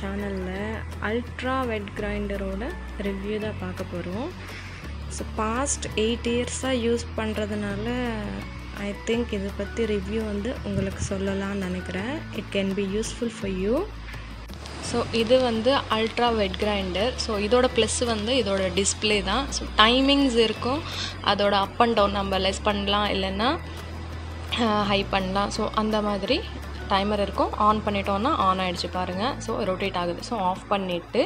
சேனலில் அல்ட்ரா வெட் கிரைண்டரோட ரிவ்யூ தான் பார்க்க போகிறோம். ஸோ பாஸ்ட் 8 இயர்ஸாக யூஸ் பண்ணுறதுனால ஐ திங்க் இதை பற்றி ரிவ்யூ வந்து உங்களுக்கு சொல்லலாம்னு நினைக்கிறேன். It can be useful for you. So இது வந்து அல்ட்ரா வெட் கிரைண்டர். ஸோ இதோட ப்ளஸ் வந்து இதோட டிஸ்பிளே தான். ஸோ டைமிங்ஸ் இருக்கும், அதோட அப் அண்ட் டவுன் நம்ம லெஸ் பண்ணலாம், இல்லைன்னா ஹை பண்ணலாம். ஸோ அந்த மாதிரி டைமர் இருக்கும். ஆன் பண்ணிட்டோன்னா ஆன் ஆகிடுச்சு பாருங்கள். ஸோ ரொட்டேட் ஆகுது. ஸோ ஆஃப் பண்ணிவிட்டு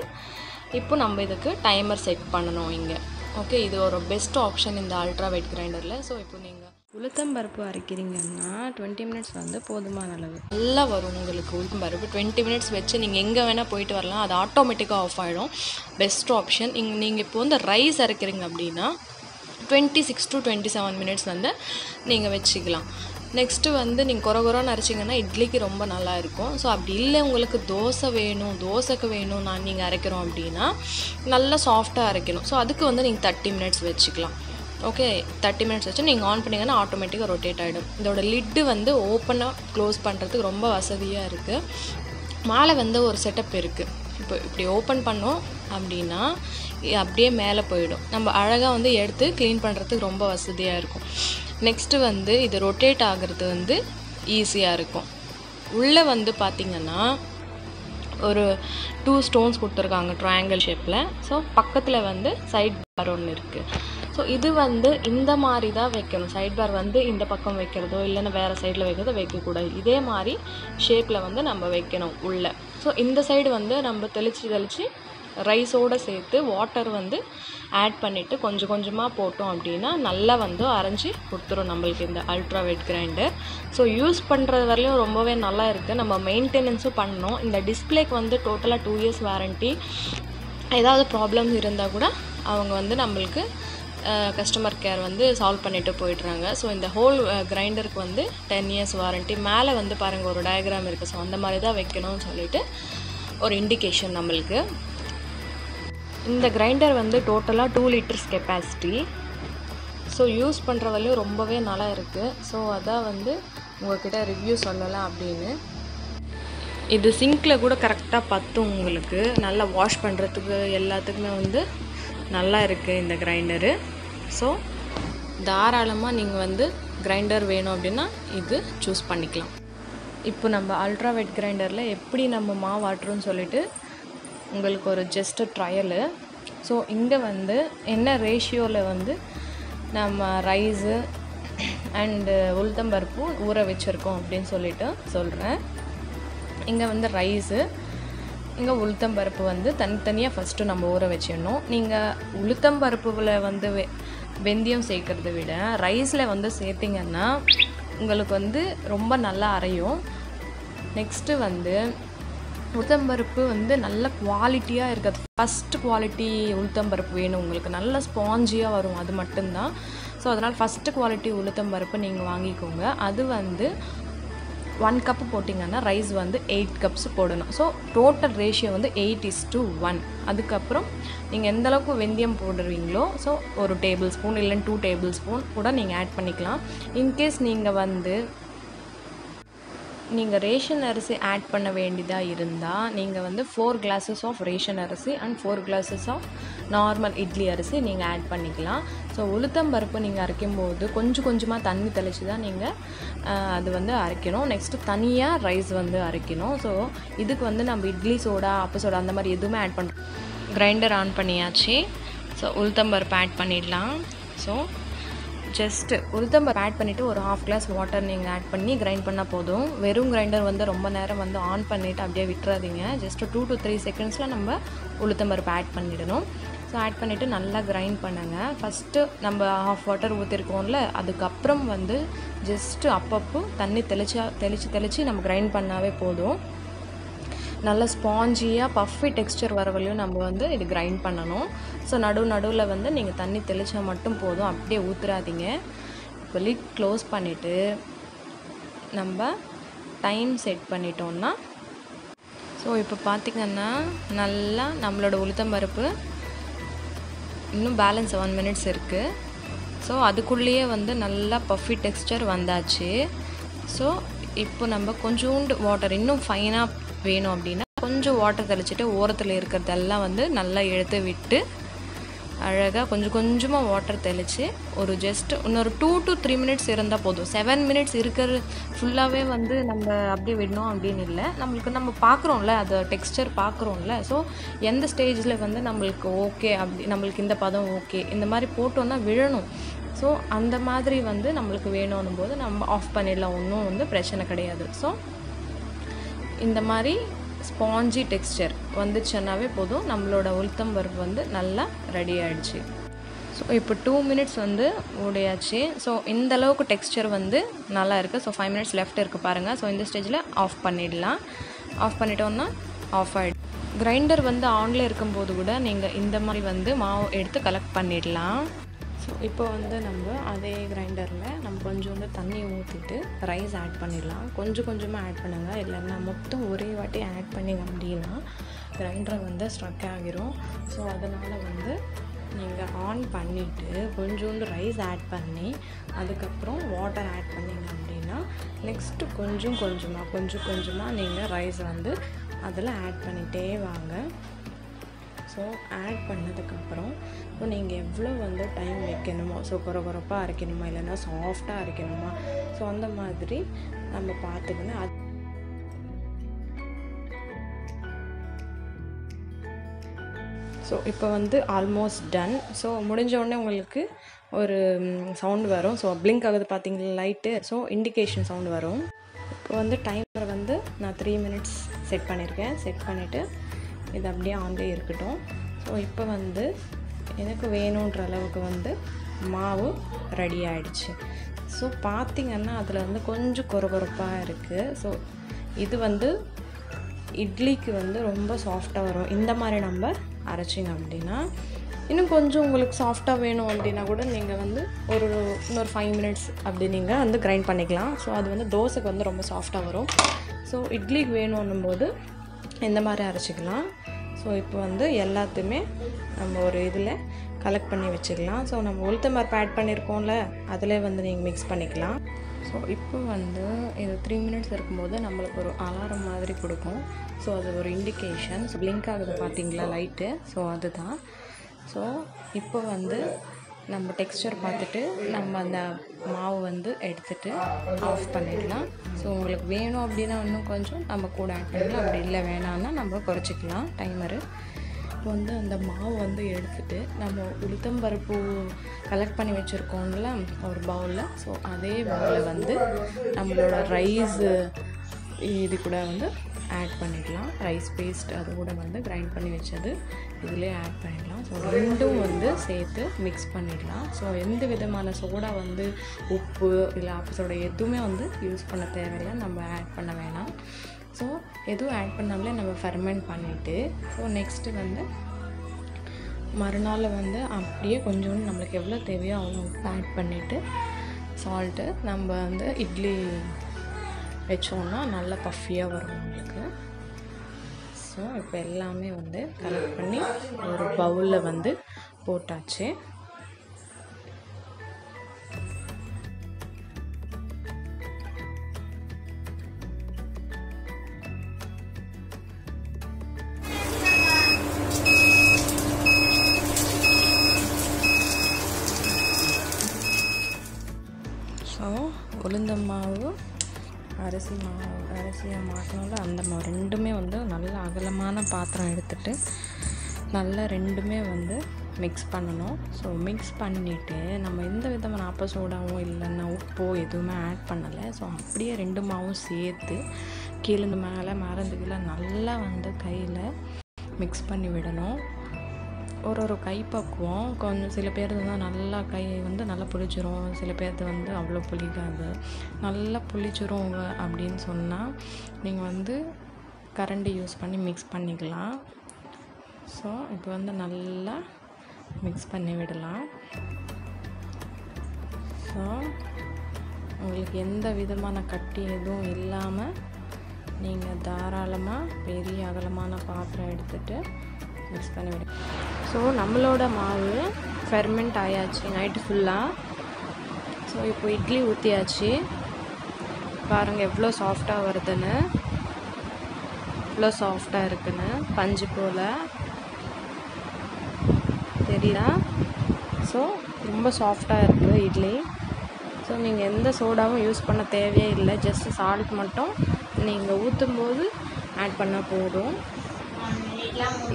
இப்போ நம்ம இதுக்கு டைமர் செட் பண்ணணும் இங்கே. ஓகே, இது ஒரு பெஸ்ட் ஆப்ஷன் இந்த அல்ட்ரா வெட் கிரைண்டரில். ஸோ இப்போ நீங்கள் உளுத்தம்பருப்பு அரைக்கிறீங்கன்னா 20 மினிட்ஸ் வந்து போதுமான அளவு நல்லா வரும் உங்களுக்கு. உளுத்தம்பருப்பு 20 மினிட்ஸ் வச்சு நீங்கள் எங்கே வேணால் போயிட்டு வரலாம். அது ஆட்டோமேட்டிக்காக ஆஃப் ஆகிடும். Best option. நீங்கள் இப்போ வந்து ரைஸ் அரைக்கிறீங்க அப்படின்னா 26 to 27 மினிட்ஸ் வந்து நீங்கள் வச்சுக்கலாம். நெக்ஸ்ட்டு வந்து நீங்கள் கொரகொரன்னு அரைச்சிங்கன்னா இட்லிக்கு ரொம்ப நல்லா இருக்கும். ஸோ அப்படி இல்லை உங்களுக்கு தோசைக்கு வேணும் நீங்கள் அரைக்கிறோம் அப்படின்னா நல்லா சாஃப்டாக அரைக்கணும். ஸோ அதுக்கு வந்து நீங்கள் 30 மினிட்ஸ் வச்சுக்கலாம். ஓகே, 30 மினிட்ஸ் வச்சு நீங்கள் ஆன் பண்ணிங்கன்னா ஆட்டோமேட்டிக்காக ரொட்டேட் ஆகிடும். இதோட லிட்டு வந்து ஓப்பனாக க்ளோஸ் பண்ணுறதுக்கு ரொம்ப வசதியாக இருக்குது. மேலே வந்து ஒரு செட்டப் இருக்குது. இப்போ இப்படி ஓப்பன் பண்ணோம் அப்படின்னா அப்படியே மேலே போயிடும். நம்ம அழகாக வந்து எடுத்து க்ளீன் பண்ணுறதுக்கு ரொம்ப வசதியாக இருக்கும். நெக்ஸ்ட்டு வந்து இது ரொட்டேட் ஆகிறது வந்து ஈஸியாக இருக்கும். உள்ளே வந்து பார்த்திங்கன்னா ஒரு 2 ஸ்டோன்ஸ் கொடுத்துருக்காங்க ட்ரையாங்கிள் ஷேப்பில். ஸோ பக்கத்தில் வந்து சைட் பார் ஒன்று இருக்குது. ஸோ இது வந்து இந்த மாதிரி தான் வைக்கணும். சைட் பார் வந்து இந்த பக்கம் வைக்கிறதோ இல்லைன்னா வேறு சைடில் வைக்கிறதோ வைக்கக்கூடாது. இதே மாதிரி ஷேப்பில் வந்து நம்ம வைக்கணும் உள்ளே. ஸோ இந்த சைடு வந்து நம்ம தெளித்து ரைஸோடு சேர்த்து வாட்டர் வந்து ஆட் பண்ணிவிட்டு கொஞ்சம் கொஞ்சமாக போட்டோம் அப்படின்னா நல்லா வந்து அரைஞ்சி கொடுத்துரும் நம்மளுக்கு இந்த ultra wet grinder. So use பண்ணுறது வரலையும் ரொம்பவே நல்லா இருக்குது. நம்ம மெயின்டெனன்ஸும் பண்ணணும். இந்த டிஸ்பிளேக்கு வந்து டோட்டலாக 2 இயர்ஸ் வாரண்ட்டி. ஏதாவது ப்ராப்ளம்ஸ் இருந்தால் கூட அவங்க வந்து நம்மளுக்கு கஸ்டமர் கேர் வந்து சால்வ் பண்ணிவிட்டு போயிடுறாங்க. ஸோ இந்த ஹோல் கிரைண்டருக்கு வந்து 10 இயர்ஸ் வாரண்ட்டி. மேலே வந்து பாருங்கள் ஒரு டயக்ராம் இருக்குது. ஸோ அந்த மாதிரி தான் வைக்கணும்னு சொல்லிட்டு ஒரு இண்டிகேஷன் நம்மளுக்கு. இந்த கிரைண்டர் வந்து டோட்டலாக 2 லிட்டர்ஸ் கெப்பாசிட்டி. ஸோ யூஸ் பண்ணுற வரையும் ரொம்பவே நல்லா இருக்குது. ஸோ அதான் வந்து உங்கள்கிட்ட ரிவ்யூ சொல்லலாம் அப்படின்னு. இது சிங்கில் கூட கரெக்டாக பற்றும் உங்களுக்கு. நல்லா வாஷ் பண்ணுறதுக்கு எல்லாத்துக்குமே வந்து நல்லா இருக்குது இந்த கிரைண்டரு. ஸோ தாராளமாக நீங்கள் வந்து கிரைண்டர் வேணும் அப்படின்னா இது சூஸ் பண்ணிக்கலாம். இப்போ நம்ம அல்ட்ரா வெட் கிரைண்டரில் எப்படி நம்ம மாவு ஆட்டுறோன்னு சொல்லிட்டு உங்களுக்கு ஒரு ஜஸ்ட் ட்ரையலு. ஸோ இங்கே வந்து என்ன ரேஷியோவில் வந்து நம்ம ரைஸு அண்டு உளுத்தம்பருப்பு ஊற வச்சுருக்கோம் அப்படின்னு சொல்லிட்டு சொல்கிறேன். இங்கே வந்து ரைஸு, இங்கே உளுத்தம்பருப்பு வந்து தனித்தனியாக ஃபஸ்ட்டு நம்ம ஊற வச்சிடணும். நீங்கள் உளுத்தம்பருப்புவில் வந்து வெந்தயம் சேர்க்கறத விட ரைஸில் வந்து சேர்த்திங்கன்னா உங்களுக்கு வந்து ரொம்ப நல்லா அரையும். நெக்ஸ்ட்டு வந்து உளுத்தம்பருப்பு வந்து நல்ல குவாலிட்டியாக இருக்கிறது. ஃபஸ்ட்டு குவாலிட்டி உளுத்தம்பருப்பு வேணும் உங்களுக்கு. நல்ல ஸ்பாஞ்சியாக வரும், அது மட்டும்தான். ஸோ அதனால் ஃபஸ்ட்டு குவாலிட்டி உளுத்தம்பருப்பு நீங்கள் வாங்கிக்கோங்க. அது வந்து 1 கப்பு போட்டிங்கன்னா ரைஸ் வந்து 8 கப்ஸ் போடணும். ஸோ டோட்டல் ரேஷியோ வந்து 8:1. அதுக்கப்புறம் நீங்கள் எந்தளவுக்கு வெந்தயம் போடுறீங்களோ ஸோ ஒரு டேபிள் ஸ்பூன் இல்லைன்னா 2 டேபிள் ஸ்பூன் கூட நீங்கள் ஆட் பண்ணிக்கலாம். இன்கேஸ் நீங்கள் ரேஷன் அரிசி ஆட் பண்ண வேண்டியதாக இருந்தால் நீங்கள் வந்து 4 glasses ஆஃப் ரேஷன் அரிசி and 4 glasses of normal idli அரிசி நீங்கள் ஆட் பண்ணிக்கலாம். ஸோ உளுத்தம்பருப்பு நீங்கள் அரைக்கும்போது கொஞ்சம் கொஞ்சமாக தண்ணி தெளித்து தான் நீங்கள் அது வந்து அரைக்கணும். நெக்ஸ்ட்டு தனியாக ரைஸ் வந்து அரைக்கணும். ஸோ இதுக்கு வந்து நம்ம இட்லி சோடா, அப்ப சோடா அந்த மாதிரி எதுவுமே ஆட் பண்ணுறோம். கிரைண்டர் ஆன் பண்ணியாச்சு. ஸோ உளுத்தம்பருப்பு ஆட் பண்ணிடலாம். ஸோ ஜஸ்ட்டு உளுத்தம்பருப்பு ஆட் பண்ணிவிட்டு ஒரு 1/2 glass வாட்டர் நீங்கள் ஆட் பண்ணி கிரைண்ட் பண்ணால் போதும். வெறும் கிரைண்டர் வந்து ரொம்ப நேரம் வந்து ஆன் பண்ணிவிட்டு அப்படியே விட்டுறாதீங்க. ஜஸ்ட்டு 2 to 3 செகண்ட்ஸில் நம்ம உளுத்தம்பருப்பு ஆட் பண்ணிடணும். ஸோ ஆட் பண்ணிவிட்டு நல்லா கிரைண்ட் பண்ணுங்கள். ஃபஸ்ட்டு நம்ம 1/2 வாட்டர் ஊற்றிருக்கோம்ல, அதுக்கப்புறம் வந்து ஜஸ்ட்டு அப்பப்போ தண்ணி தெளித்து நம்ம கிரைண்ட் பண்ணாவே போதும். நல்ல ஸ்பாஞ்சியாக பஃபி டெக்ஸ்சர் வர வரையும் நம்ம வந்து இது கிரைண்ட் பண்ணணும். ஸோ நடுவில் வந்து நீங்கள் தண்ணி தெளித்தா மட்டும் போதும், அப்படியே ஊற்றுறாதீங்க. இப்போ லிட் க்ளோஸ் பண்ணிவிட்டு நம்ம டைம் செட் பண்ணிட்டோம்னா ஸோ இப்போ பார்த்திங்கன்னா நல்லா நம்மளோட உளுத்தம்பருப்பு இன்னும் பேலன்ஸ் 7 மினிட்ஸ் இருக்குது. ஸோ அதுக்குள்ளேயே வந்து நல்லா பஃபி டெக்ஸ்சர் வந்தாச்சு. ஸோ இப்போ நம்ம கொஞ்சோண்டு வாட்டர் இன்னும் ஃபைனாக வேணும் அப்படின்னா கொஞ்சம் வாட்டர் தெளிச்சுட்டு ஓரத்தில் இருக்கிறதெல்லாம் வந்து நல்லா எடுத்து விட்டு அழகாக கொஞ்சம் கொஞ்சமாக வாட்டர் தெளித்து ஒரு ஜஸ்ட் இன்னொரு 2 to 3 minutes இருந்தால் போதும். 7 minutes இருக்கிற ஃபுல்லாகவே வந்து நம்ம அப்படியே விடணும் அப்படின்னு இல்லை. நம்ம பார்க்குறோம்ல, அது டெக்ஸ்சர் பார்க்குறோம்ல. ஸோ எந்த ஸ்டேஜில் வந்து நம்மளுக்கு ஓகே அப்படி நம்மளுக்கு இந்த பதம் ஓகே இந்த மாதிரி போட்டோன்னா விழணும். ஸோ அந்த மாதிரி வந்து நம்மளுக்கு வேணும்னும் போது நம்ம ஆஃப் பண்ணிடலாம், ஒன்றும் வந்து பிரச்சனை கிடையாது. ஸோ இந்த மாதிரி ஸ்பாஞ்சி டெக்ஸ்சர் வந்துச்சுன்னாவே போதும், நம்மளோட உளுத்தம் பருப்பு வந்து நல்லா ரெடி ஆகிடுச்சு. ஸோ இப்போ 2 minutes வந்து ஓடியாச்சு. ஸோ இந்த அளவுக்கு டெக்ஸ்சர் வந்து நல்லா இருக்குது. ஸோ 5 minutes லெஃப்ட் இருக்குது பாருங்கள். ஸோ இந்த ஸ்டேஜில் ஆஃப் பண்ணிடலாம். ஆஃப் பண்ணிட்டோன்னா ஆஃப் ஆகிடும். கிரைண்டர் வந்து ஆனில் இருக்கும்போது கூட நீங்கள் இந்த மாதிரி வந்து மாவு எடுத்து கலெக்ட் பண்ணிடலாம். ஸோ இப்போ வந்து நம்ம அதே கிரைண்டரில் நம்ம கொஞ்சோண்டு தண்ணி ஊற்றிட்டு ரைஸ் ஆட் பண்ணிடலாம். கொஞ்சம் கொஞ்சமாக ஆட் பண்ணுங்கள், இல்லைன்னா மொத்தம் ஒரே வாட்டி ஆட் பண்ணிங்க அப்படின்னா கிரைண்டரை வந்து ஸ்ட்ரக் ஆகிரும். ஸோ அதனால் வந்து நீங்கள் ஆன் பண்ணிவிட்டு கொஞ்சோண்டு ரைஸ் ஆட் பண்ணி அதுக்கப்புறம் வாட்டர் ஆட் பண்ணிங்க அப்படின்னா நெக்ஸ்ட்டு கொஞ்சம் கொஞ்சமாக நீங்கள் ரைஸ் வந்து அதில் ஆட் பண்ணிகிட்டே வாங்க. ஸோ ஆட் பண்ணதுக்கப்புறம் ஸோ நீங்கள் எவ்வளோ வந்து டைம் வைக்கணுமோ, ஸோ கொரப்பாக அரைக்கணுமா இல்லைன்னா சாஃப்டாக அரைக்கணுமா, ஸோ அந்த மாதிரி நம்ம பார்த்துக்கணும். ஸோ இப்போ வந்து ஆல்மோஸ்ட் டன். ஸோ முடிஞ்ச உடனே உங்களுக்கு ஒரு சவுண்டு வரும். ஸோ பிளிங்க் ஆகுது பார்த்தீங்களா லைட்டு, ஸோ இண்டிகேஷன் சவுண்டு வரும். இப்போ வந்து டைமரை வந்து நான் 3 minutes செட் பண்ணியிருக்கேன். செட் பண்ணிவிட்டு இது அப்படியே ஆன்லேயே இருக்கட்டும். ஸோ இப்போ வந்து எனக்கு வேணுன்ற அளவுக்கு வந்து மாவு ரெடி ஆகிடுச்சு. ஸோ பார்த்திங்கன்னா அதில் வந்து கொஞ்சம் கொரப்பாக இருக்குது. ஸோ இது வந்து இட்லிக்கு வந்து ரொம்ப சாஃப்டாக வரும். இந்த மாதிரி நம்ம அரைச்சிங்க அப்படின்னா இன்னும் கொஞ்சம் உங்களுக்கு சாஃப்டாக வேணும் அப்படின்னா கூட நீங்கள் வந்து இன்னொரு 5 minutes அப்படி நீங்கள் வந்து கிரைண்ட் பண்ணிக்கலாம். ஸோ அது வந்து தோசைக்கு வந்து ரொம்ப சாஃப்டாக வரும். ஸோ இட்லிக்கு வேணும்னும் போது இந்த மாதிரி அரைச்சிக்கலாம். ஸோ இப்போ வந்து எல்லாத்தையுமே நம்ம ஒரு இதில் கலெக்ட் பண்ணி வச்சுக்கலாம். ஸோ நம்ம உளுத்தம் பருப்பு ஆட் பண்ணியிருக்கோம்ல, அதில் வந்து நீங்கள் மிக்ஸ் பண்ணிக்கலாம். ஸோ இப்போ வந்து இது 3 minutes இருக்கும்போது நம்மளுக்கு ஒரு அலாரம் மாதிரி கொடுக்கும். ஸோ அது ஒரு இண்டிகேஷன். ஸோ பிளிங்க் ஆகுது பார்த்தீங்களா லைட்டு, ஸோ அதுதான். ஸோ இப்போ வந்து நம்ம டெக்ஸ்சர் பார்த்துட்டு நம்ம அந்த மாவு வந்து எடுத்துகிட்டு ஆஃப் பண்ணிடலாம். ஸோ உங்களுக்கு வேணும் அப்படின்னா இன்னும் கொஞ்சம் நம்ம கூட ஆட் பண்ணிக்கலாம், அப்படி இல்லை வேணான்னா நம்ம குறைச்சிக்கலாம் டைமரு. இப்போ வந்து அந்த மாவு வந்து எடுத்துகிட்டு நம்ம உளுத்தம் பருப்பு கலெக்ட் பண்ணி வச்சுருக்கோம்ல ஒரு பவுலில், ஸோ அதே பவுலில் வந்து நம்மளோட ரைஸு இது கூட வந்து ஆட் பண்ணிடலாம். ரைஸ் பேஸ்ட் அது கூட வந்து கிரைண்ட் பண்ணி வச்சது இதிலே ஆட் பண்ணிடலாம். ஸோ ரெண்டும் வந்து சேர்த்து மிக்ஸ் பண்ணிடலாம். ஸோ எந்த விதமான சோடா வந்து உப்பு இல்லை ஆப்பு சோடா எதுவுமே வந்து யூஸ் பண்ண தேவையில்லை, நம்ம ஆட் பண்ண வேணாம். ஸோ எதுவும் ஆட் பண்ணாமலே நம்ம ஃபெர்மெண்ட் பண்ணிவிட்டு ஸோ நெக்ஸ்ட்டு வந்து மறுநாள் வந்து அப்படியே கொஞ்சோண்டு நம்மளுக்கு எவ்வளோ தேவையோ அவ்வளோ உப்பு ஆட் பண்ணிவிட்டு சால்ட்டு நம்ம வந்து இட்லி வச்சோன்னா நல்லா பஃபியாக வரும் உங்களுக்கு. ஸோ இப்போ எல்லாமே வந்து கலெக்ட் பண்ணி ஒரு பவுலில் வந்து போட்டாச்சு. ஸோ உளுந்தம் மாவு அரிசியை மாட்டினாலும் அந்த மாவு ரெண்டுமே வந்து நல்ல அகலமான பாத்திரம் எடுத்துகிட்டு நல்லா ரெண்டுமே வந்து மிக்ஸ் பண்ணணும். ஸோ மிக்ஸ் பண்ணிவிட்டு நம்ம எந்த விதமான ஆப்ப சோடாவும் இல்லைன்னா உப்போ எதுவுமே ஆட் பண்ணலை. ஸோ அப்படியே ரெண்டு மாவும் சேர்த்து கீழே மேலே கீழே நல்லா வந்து கையில் மிக்ஸ் பண்ணி விடணும். ஒரு கை பக்குவம் கொஞ்சம் சில பேர் தான் நல்லா கை வந்து நல்லா புளிச்சிரும், சில பேர்த்து வந்து அவ்வளோ புளிக்காது. நல்லா புளிச்சிரும் அப்படின்னு சொன்னால் நீங்கள் வந்து கரண்டி யூஸ் பண்ணி மிக்ஸ் பண்ணிக்கலாம். ஸோ இப்போ வந்து நல்லா மிக்ஸ் பண்ணி விடலாம். ஸோ உங்களுக்கு எந்த விதமான கட்டி எதுவும் இல்லாமல் நீங்கள் தாராளமாக பெரிய அகலமான பாத்திரம் எடுத்துகிட்டு மிக்ஸ் பண்ணி விடுங்க. ஸோ நம்மளோட மாவு ஃபெர்மெண்ட் ஆயாச்சு நைட்டு ஃபுல்லாக. ஸோ இப்போ இட்லி ஊற்றியாச்சு, பாருங்கள் எவ்வளோ சாஃப்டாக வருதுன்னு. எவ்வளோ சாஃப்டாக இருக்குன்னு, பஞ்சு போல் தெரியுதா? ஸோ ரொம்ப சாஃப்டாக இருக்குது இட்லி. ஸோ நீங்கள் எந்த சோடாவும் யூஸ் பண்ண தேவையே இல்லை, ஜஸ்ட் சால்ட் மட்டும் நீங்கள் ஊற்றும்போது ஆட் பண்ணால் போதும்.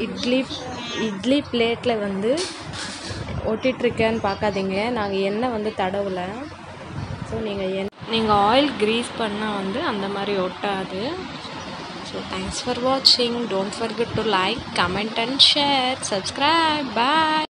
இட்லி பிளேட்டில் வந்து ஒட்டிகிட்ருக்கேன்னு பார்க்காதீங்க, நாங்கள் எண்ணெய் வந்து தடவலை. ஸோ நீங்கள் ஆயில் க்ரீஸ் பண்ணால் வந்து அந்த மாதிரி ஒட்டாது. ஸோ தேங்க்ஸ் ஃபார் வாட்சிங். Don't forget to like, comment and share, subscribe. Bye.